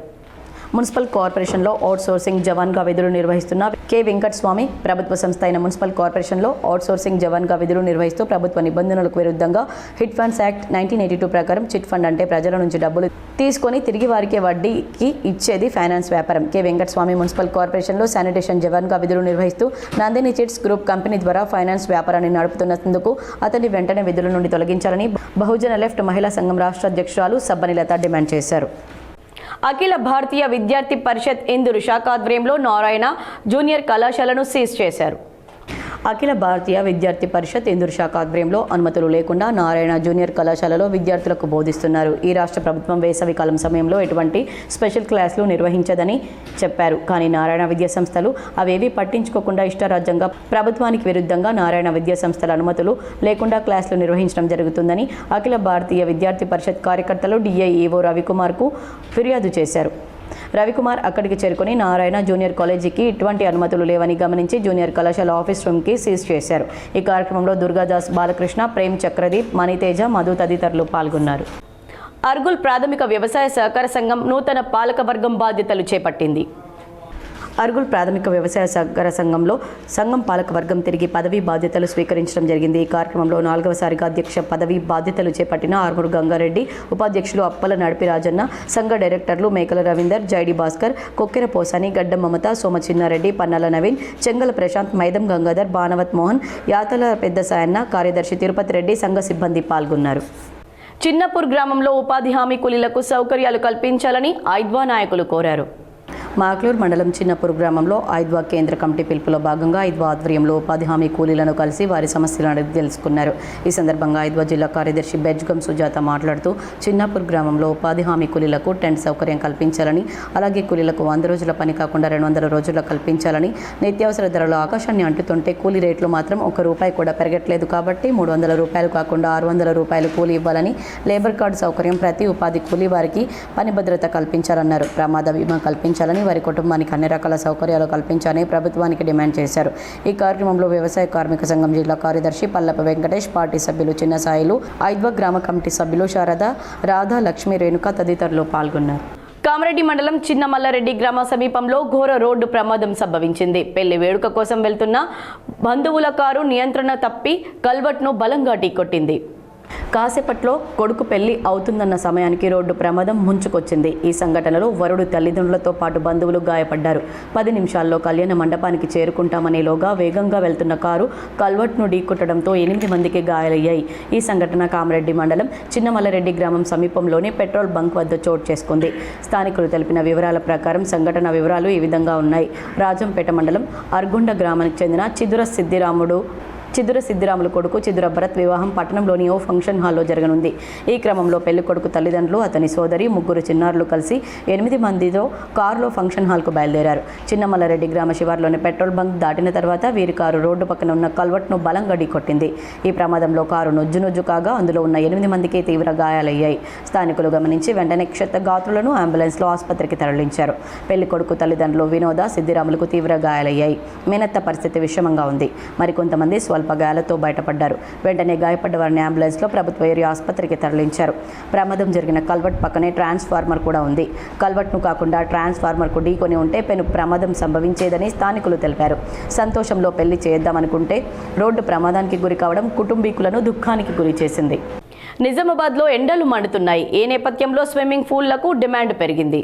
మున్సిపల్ కార్పొరేషన్లో అవుట్సోర్సింగ్ జవాన్గా విధులు నిర్వహిస్తున్న కె వెంకటస్వామి ప్రభుత్వ సంస్థ అయిన మున్సిపల్ కార్పొరేషన్లో అవుట్సోర్సింగ్ జవాన్గా విధులు నిర్వహిస్తూ ప్రభుత్వ నిబంధనలకు విరుద్ధంగా హిట్ ఫండ్స్ యాక్ట్ 1982 ప్రకారం చిట్ ఫండ్ అంటే ప్రజల నుంచి డబ్బులు తీసుకొని తిరిగి వారికి వడ్డీకి ఇచ్చేది ఫైనాన్స్ వ్యాపారం. కె వెంకటస్వామి మున్సిపల్ కార్పొరేషన్లో శానిటేషన్ జవాన్గా విధులు నిర్వహిస్తూ నందిని చిట్స్ గ్రూప్ కంపెనీ ద్వారా ఫైనాన్స్ వ్యాపారాన్ని నడుపుతున్నందుకు అతన్ని వెంటనే విధుల నుండి తొలగించాలని బహుజన లెఫ్ట్ మహిళా సంఘం రాష్ట్ర అధ్యక్షురాలు సబ్బనిలత డిమాండ్ చేశారు. అఖిల భారతీయ విద్యార్థి పరిషత్ ఇందూరు శాఖ ఆధ్వర్యంలో నారాయణ జూనియర్ కళాశాలను సీజ్ చేశారు. అఖిల భారతీయ విద్యార్థి పరిషత్ ఇందూరు శాఖ ఆధ్వర్యంలో అనుమతులు లేకుండా నారాయణ జూనియర్ కళాశాలలో విద్యార్థులకు బోధిస్తున్నారు. ఈ రాష్ట్ర ప్రభుత్వం వేసవి కాలం సమయంలో ఎటువంటి స్పెషల్ క్లాసులు నిర్వహించదని చెప్పారు. కానీ నారాయణ విద్యా సంస్థలు అవేవి పట్టించుకోకుండా ఇష్టారాజ్యంగా ప్రభుత్వానికి విరుద్ధంగా నారాయణ విద్యా సంస్థల అనుమతులు లేకుండా క్లాసులు నిర్వహించడం జరుగుతుందని అఖిల భారతీయ విద్యార్థి పరిషత్ కార్యకర్తలు డిఐఈఓ రవికుమార్కు ఫిర్యాదు చేశారు. రవికుమార్ అక్కడికి చేరుకుని నారాయణ జూనియర్ కాలేజీకి ఎటువంటి అనుమతులు లేవని గమనించి జూనియర్ కళాశాల ఆఫీస్ రూమ్కి సీజ్ చేశారు. ఈ కార్యక్రమంలో దుర్గాదాస్, బాలకృష్ణ, ప్రేమ్ చక్రదీప్, మణితేజ, మధు తదితరులు పాల్గొన్నారు. అర్గుల్ ప్రాథమిక వ్యవసాయ సహకార సంఘం నూతన పాలకవర్గం బాధ్యతలు చేపట్టింది. అర్గుల్ ప్రాథమిక వ్యవసాయ సహకార సంఘంలో సంఘం పాలకవర్గం తిరిగి పదవీ బాధ్యతలు స్వీకరించడం జరిగింది. ఈ కార్యక్రమంలో 4వసారిగా అధ్యక్ష పదవీ బాధ్యతలు చేపట్టిన ఆర్మూరు గంగారెడ్డి, ఉపాధ్యక్షులు అప్పల నడిపి రాజన్న, సంఘ డైరెక్టర్లు మేకల రవీందర్, జైడి భాస్కర్, కొక్కెర పోసాని, గడ్డ మమత, సోమ చిన్నారెడ్డి, పన్నాల నవీన్, చెంగల ప్రశాంత్, మైదం గంగాధర్, బానవత్ మోహన్, యాతల పెద్ద సాయన్న, కార్యదర్శి తిరుపతి రెడ్డి, సంఘ సిబ్బంది పాల్గొన్నారు. చిన్నపూర్ గ్రామంలో ఉపాధి హామీ కూలీలకు సౌకర్యాలు కల్పించాలని ఐద్వా నాయకులు కోరారు. మాక్లూర్ మండలం చిన్నపూర్ గ్రామంలో ఐద్వా కేంద్ర కమిటీ పిలుపులో భాగంగా ఐద్వా ఆధ్వర్యంలో ఉపాధి హామీ కూలీలను కలిసి వారి సమస్యలను అడిగి తెలుసుకున్నారు. ఈ సందర్భంగా ఐద్వా జిల్లా కార్యదర్శి బెజ్గం సుజాత మాట్లాడుతూ చిన్నపూర్ గ్రామంలో ఉపాధి హామీ కూలీలకు టెంట్ సౌకర్యం కల్పించాలని, అలాగే కూలీలకు 100 రోజుల పని కాకుండా 200 రోజులు కల్పించాలని, నిత్యావసర ధరలు ఆకాశాన్ని అంటుతుంటే కూలీ రేట్లు మాత్రం ₹1 కూడా పెరగట్లేదు కాబట్టి ₹300 కాకుండా ₹600 కూలీ ఇవ్వాలని, లేబర్ కార్డు సౌకర్యం ప్రతి ఉపాధి కూలీ వారికి పని భద్రత కల్పించాలన్నారు. ప్రమాద బీమా కల్పించాలని, వారి కుటుంబానికి అన్ని రకాల సౌకర్యాలు కల్పించాలని ప్రభుత్వానికి డిమాండ్ చేశారు. ఈ కార్యక్రమంలో వ్యవసాయ కార్మిక సంఘం జిల్లా కార్యదర్శి పల్లప వెంకటేష్, పార్టీ సభ్యులు చిన్న సాయిలు, ఐద్వా గ్రామ కమిటీ సభ్యులు శారద, రాధా, లక్ష్మీ, రేణుక తదితరులు పాల్గొన్నారు. కామారెడ్డి మండలం చిన్న మల్లారెడ్డి గ్రామ సమీపంలో ఘోర రోడ్డు ప్రమాదం సంభవించింది. పెళ్లి వేడుక కోసం వెళ్తున్న బంధువుల కారు నియంత్రణ తప్పి కల్వర్ట్ను బలంగా ఢీకొట్టింది. కాసేపట్లో కొడుకు పెళ్లి అవుతుందన్న సమయానికి రోడ్డు ప్రమాదం ముంచుకొచ్చింది. ఈ సంఘటనలో వరుడు తల్లిదండ్రులతో పాటు బంధువులు గాయపడ్డారు. 10 నిమిషాల్లో కళ్యాణ మండపానికి చేరుకుంటామనేలోగా వేగంగా వెళ్తున్న కారు కల్వర్ట్ను ఢీకొట్టడంతో 8 మందికి గాయాలయ్యాయి. ఈ సంఘటన కామారెడ్డి మండలం చిన్నమల్లారెడ్డి గ్రామం సమీపంలోని పెట్రోల్ బంక్ వద్ద చోటు చేసుకుంది. స్థానికులు తెలిపిన వివరాల ప్రకారం సంఘటన వివరాలు ఈ విధంగా ఉన్నాయి. రాజంపేట మండలం అర్గుండ గ్రామానికి చెందిన చిదుర సిద్దిరాములు కొడుకు చిదుర భరత్ వివాహం పట్టణంలోని ఓ ఫంక్షన్ హాల్లో జరగనుంది. ఈ క్రమంలో పెళ్లి కొడుకు తల్లిదండ్రులు, అతని సోదరి, 3 చిన్నారులు కలిసి 8 మందితో కారులో ఫంక్షన్ హాల్కు బయలుదేరారు. చిన్నమల్లారెడ్డి గ్రామ శివార్లోని పెట్రోల్ బంక్ దాటిన తర్వాత వీరి కారు రోడ్డు పక్కన ఉన్న కల్వర్ట్ను బలంగా ఢీకొట్టింది. ఈ ప్రమాదంలో కారు నుజ్జు కాగా అందులో ఉన్న 8 మందికి తీవ్ర గాయాలయ్యాయి. స్థానికులు గమనించి వెంటనే క్షతగాత్రులను అంబులెన్స్లో ఆసుపత్రికి తరలించారు. పెళ్లి కొడుకు తల్లిదండ్రులు వినోద, సిద్దిరాములకు తీవ్ర గాయాలయ్యాయి. మేనత్త పరిస్థితి విషమంగా ఉంది. మరికొంతమంది స్వల్ప గాయాలతో బయటపడ్డారు. వెంటనే గాయపడ్డ వారిని అంబులెన్స్లో ప్రభుత్వ ఏరియా ఆసుపత్రికి తరలించారు. ప్రమాదం జరిగిన కల్వర్ట్ పక్కనే ట్రాన్స్ఫార్మర్ కూడా ఉంది. కల్వర్ట్ను కాకుండా ట్రాన్స్ఫార్మర్కు ఢీకొని ఉంటే పెను ప్రమాదం సంభవించేదని స్థానికులు తెలిపారు. సంతోషంలో పెళ్లి చేద్దామనుకుంటే రోడ్డు ప్రమాదానికి గురి కావడం కుటుంబీకులను దుఃఖానికి గురి చేసింది. నిజామాబాద్లో ఎండలు మండుతున్నాయి. ఈ నేపథ్యంలో స్విమ్మింగ్ పూల్లకు డిమాండ్ పెరిగింది.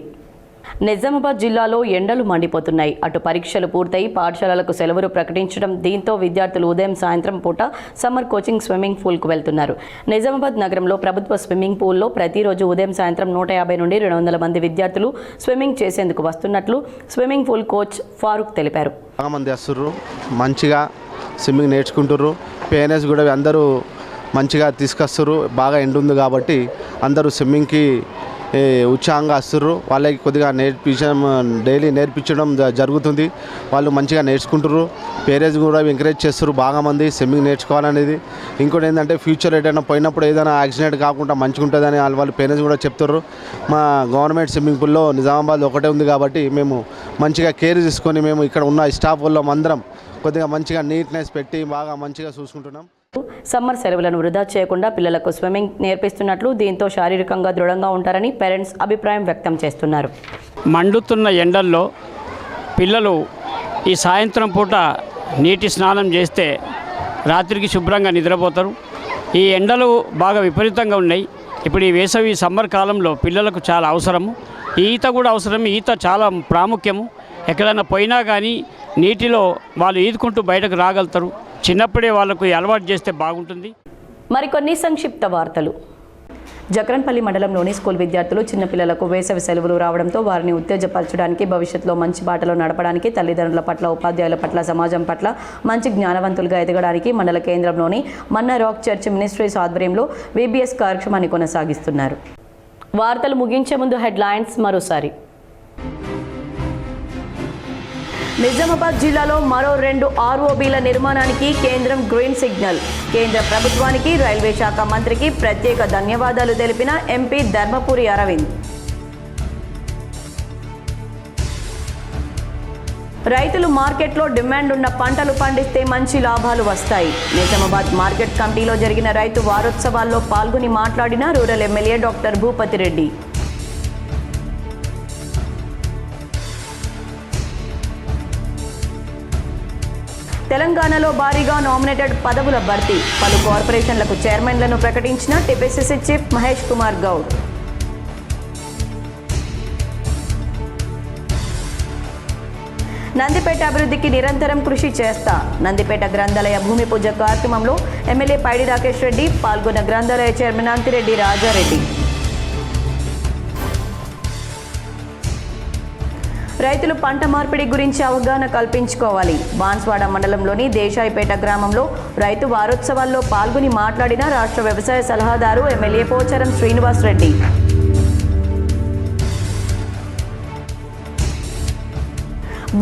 నిజామాబాద్ జిల్లాలో ఎండలు మండిపోతున్నాయి. అటు పరీక్షలు పూర్తయి పాఠశాలలకు సెలవులు ప్రకటించడం, దీంతో విద్యార్థులు ఉదయం సాయంత్రం పూట సమ్మర్ కోచింగ్ స్విమ్మింగ్ పూల్కు వెళ్తున్నారు. నిజామాబాద్ నగరంలో ప్రభుత్వ స్విమ్మింగ్ పూల్లో ప్రతిరోజు ఉదయం సాయంత్రం 150 నుండి 200 మంది విద్యార్థులు స్విమ్మింగ్ చేసేందుకు వస్తున్నట్లు స్విమ్మింగ్ పూల్ కోచ్ ఫారూక్ తెలిపారు. చాలా మంది వస్తుర్రు, మంచిగా స్విమ్మింగ్ నేర్చుకుంటుర్రు. పేరెంట్స్ కూడా అందరూ మంచిగా తీసుకొస్తుర్రు. బాగా ఎండ ఉంది కాబట్టి అందరూ స్విమ్మింగ్కి ఉత్సాహంగా వస్తుర్రు. వాళ్ళకి కొద్దిగా డైలీ నేర్పించడం జరుగుతుంది. వాళ్ళు మంచిగా నేర్చుకుంటారు. పేరెంట్స్ కూడా ఎంకరేజ్ చేస్తారు బాగా మంది స్విమ్మింగ్ నేర్చుకోవాలనేది. ఇంకోటి ఏంటంటే ఫ్యూచర్ ఏదైనా పోయినప్పుడు ఏదైనా యాక్సిడెంట్ కాకుండా మంచిగా ఉంటుందని వాళ్ళు పేరెంట్స్ కూడా చెప్తారు. మా గవర్నమెంట్ స్విమ్మింగ్ పూల్లో నిజామాబాద్ ఒకటే ఉంది కాబట్టి మేము మంచిగా కేర్ తీసుకొని మేము ఇక్కడ ఉన్న స్టాఫ్ వల్ల అందరం కొద్దిగా మంచిగా నీట్నెస్ పెట్టి బాగా మంచిగా చూసుకుంటున్నాం. సమ్మర్ సెలవులను వృధా చేయకుండా పిల్లలకు స్విమ్మింగ్ నేర్పిస్తున్నట్లు, దీంతో శారీరకంగా దృఢంగా ఉంటారని పేరెంట్స్ అభిప్రాయం వ్యక్తం చేస్తున్నారు. మండుతున్న ఎండల్లో పిల్లలు ఈ సాయంత్రం పూట నీటి స్నానం చేస్తే రాత్రికి శుభ్రంగా నిద్రపోతారు. ఈ ఎండలు బాగా విపరీతంగా ఉన్నాయి. ఇప్పుడు ఈ వేసవి సమ్మర్ కాలంలో పిల్లలకు చాలా అవసరము. ఈత కూడా అవసరం. ఈత చాలా ప్రాముఖ్యము. ఎక్కడైనా పోయినా కానీ నీటిలో వాళ్ళు ఈదుకుంటూ బయటకు రాగలుగుతారు. చిన్నప్పుడే వాళ్ళకు అలవాటు చేస్తే బాగుంటుంది. మరికొన్ని సంక్షిప్త వార్తలు. జక్రన్పల్లి మండలంలోని స్కూల్ విద్యార్థులు చిన్నపిల్లలకు వేసవి సెలవులు రావడంతో వారిని ఉత్తేజపరచడానికి, భవిష్యత్తులో మంచి బాటలో నడపడానికి, తల్లిదండ్రుల పట్ల, ఉపాధ్యాయుల పట్ల, సమాజం పట్ల మంచి జ్ఞానవంతులుగా ఎదగడానికి మండల కేంద్రంలోని మన్నా రాక్ చర్చ్ మినిస్ట్రీస్ ఆధ్వర్యంలో VBS కార్యక్రమాన్ని కొనసాగిస్తున్నారు. వార్తలు ముగించే ముందు హెడ్లైన్స్ మరోసారి. నిజామాబాద్ జిల్లాలో మరో 2 ROBల నిర్మాణానికి కేంద్రం గ్రీన్ సిగ్నల్. కేంద్ర ప్రభుత్వానికి, రైల్వే శాఖ మంత్రికి ప్రత్యేక ధన్యవాదాలు తెలిపిన MP ధర్మపురి అరవింద్. రైతులు మార్కెట్లో డిమాండ్ ఉన్న పంటలు పండిస్తే మంచి లాభాలు వస్తాయి. నిజామాబాద్ మార్కెట్ కమిటీలో జరిగిన రైతు వారోత్సవాల్లో పాల్గొని మాట్లాడిన rural MLA doctor Bhupathi Reddy. తెలంగాణలో భారీగా నామినేటెడ్ పదవుల భర్తీ. పలు కార్పొరేషన్లకు చైర్మన్లను ప్రకటించిన TPCC చీఫ్ మహేష్ కుమార్ గౌడ్. నందిపేట అభివృద్ధికి నిరంతరం కృషి చేస్తా. నందిపేట గ్రంథాలయ భూమి పూజ కార్యక్రమంలో ఎమ్మెల్యే పైడి రాకేష్ రెడ్డి, పాల్గొన్న గ్రంథాలయ చైర్మన్ అంతిరెడ్డి రాజారెడ్డి. రైతులు పంట మార్పిడి గురించి అవగాహన కల్పించుకోవాలి. బాన్స్వాడ మండలంలోని దేశాయిపేట గ్రామంలో రైతు వారోత్సవాల్లో పాల్గొని మాట్లాడిన రాష్ట్ర వ్యవసాయ సలహాదారు ఎమ్మెల్యే పోచారం శ్రీనివాస్ రెడ్డి.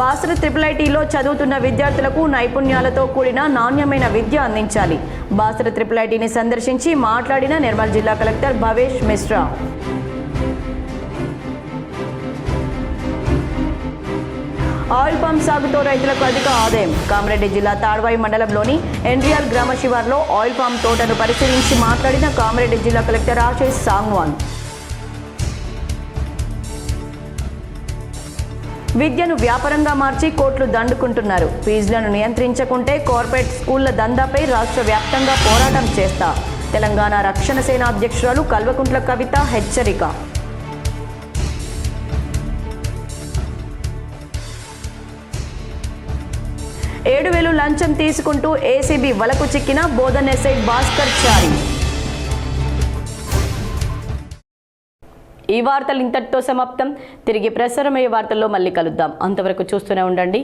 బాసర IIITలో చదువుతున్న విద్యార్థులకు నైపుణ్యాలతో కూడిన నాణ్యమైన విద్య అందించాలి. బాసర IIITని సందర్శించి మాట్లాడిన నిర్మల్ జిల్లా collector Bhavesh Mishra. Oil palm సాగుతో రైతులకు అధిక ఆదాయం. కామారెడ్డి జిల్లా తాడ్వాయి మండలంలోని ఎన్రియాల్ గ్రామ శివార్లో ఆయిల్ పామ్ తోటను పరిశీలించి మాట్లాడిన కామారెడ్డి జిల్లా కలెక్టర్ ఆశీష్ సాంగ్వాన్. విద్యను వ్యాపారంగా మార్చి కోట్లు దండుకుంటున్నారు. ఫీజులను నియంత్రించకుంటే కార్పొరేట్ స్కూళ్ల దందాపై రాష్ట్ర వ్యాప్తంగా పోరాటం చేస్తా. తెలంగాణ రక్షణ సేన అధ్యక్షురాలు కల్వకుంట్ల కవిత హెచ్చరిక. 7,000 లంచం తీసుకుంటూ ACB వలకు చిక్కిన బోధన్ ఎస్ఐ భాస్కర్ చారి. ఈ వార్తలు ఇంతటితో సమాప్తం. తిరిగి ప్రసారమయ్యే వార్తల్లో మళ్ళీ కలుద్దాం. అంతవరకు చూస్తూనే ఉండండి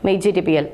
మీ GTPL.